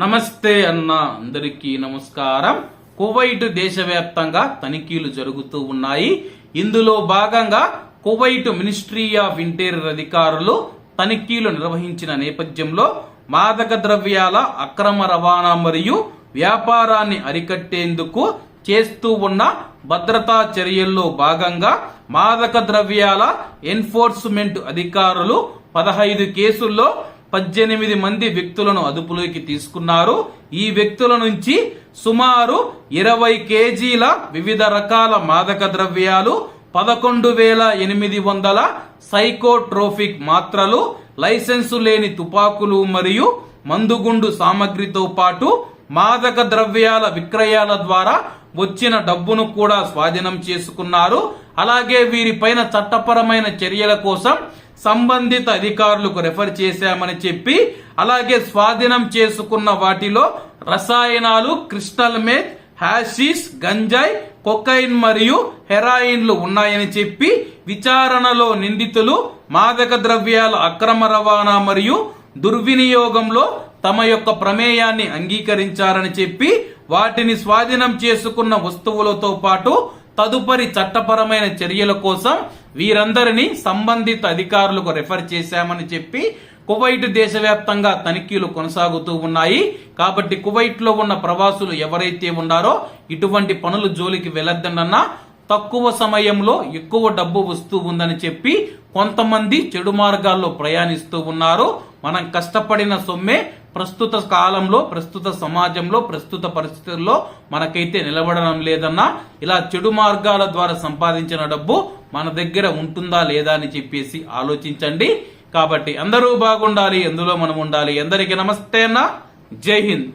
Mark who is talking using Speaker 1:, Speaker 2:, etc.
Speaker 1: నమస్తే అన్న అందరికీ నమస్కారం. కువైట్ దేశవ్యాప్తంగా తనిఖీలు జరుగుతూ ఉన్నాయి. ఇందులో భాగంగా కువైట్ మినిస్ట్రీ ఆఫ్ ఇంటీరియర్ అధికారులు తనిఖీలు నిర్వహించిన నేపథ్యంలో మాదక ద్రవ్యాల అక్రమ రవాణా మరియు వ్యాపారాన్ని అరికట్టేందుకు చేస్తూ ఉన్న భద్రతా చర్యల్లో భాగంగా మాదక ద్రవ్యాల ఎన్ఫోర్స్మెంట్ అధికారులు 15 కేసుల్లో 18 మంది వ్యక్తులను అదుపులోకి తీసుకున్నారు. ఈ వ్యక్తుల నుంచి సుమారు 20 కేజీల వివిధ రకాల మాదక ద్రవ్యాలు, 11,800 సైకోట్రోపిక్ మాత్రలు, లైసెన్సు లేని తుపాకులు మరియు మందుగుండు సామగ్రితో పాటు మాదక ద్రవ్యాల విక్రయాల ద్వారా వచ్చిన డబ్బును కూడా స్వాధీనం చేసుకున్నారు. అలాగే వీరిపైన చట్టపరమైన చర్యల కోసం సంబంధిత అధికారులకు రెఫర్ చేశామని చెప్పి, అలాగే స్వాధీనం చేసుకున్న వాటిలో రసాయనాలు, క్రిస్టల్ మెత్, హ్యాషిష్, గంజాయి, కొకైన్ మరియు హెరాయిన్లు ఉన్నాయని చెప్పి విచారణలో నిందితులు మాదక ద్రవ్యాల అక్రమ రవాణా మరియు దుర్వినియోగంలో తమ యొక్క ప్రమేయాన్ని అంగీకరించారని చెప్పి వాటిని స్వాధీనం చేసుకున్న వస్తువులతో పాటు తదుపరి చట్టపరమైన చర్యల కోసం వీరందరినీ సంబంధిత అధికారులకు రెఫర్ చేశామని చెప్పి కువైట్ దేశవ్యాప్తంగా తనిఖీలు కొనసాగుతూ ఉన్నాయి. కాబట్టి కువైట్ లో ఉన్న ప్రవాసులు ఎవరైతే ఉన్నారో ఇటువంటి పనులు జోలికి వెళ్లొద్దన్న, తక్కువ సమయంలో ఎక్కువ డబ్బు వస్తూ ఉందని చెప్పి కొంతమంది చెడు మార్గాల్లో ప్రయాణిస్తూ ఉన్నారు. మనం కష్టపడిన సొమ్మే ప్రస్తుత కాలంలో, ప్రస్తుత సమాజంలో, ప్రస్తుత పరిస్థితుల్లో మనకైతే నిలబడడం లేదన్నా, ఇలా చెడు మార్గాల ద్వారా సంపాదించిన డబ్బు మన దగ్గర ఉంటుందా లేదా అని చెప్పేసి ఆలోచించండి. కాబట్టి అందరూ బాగుండాలి, ఎందులో మనం ఉండాలి. అందరికీ నమస్తే అన్న, జై హింద్.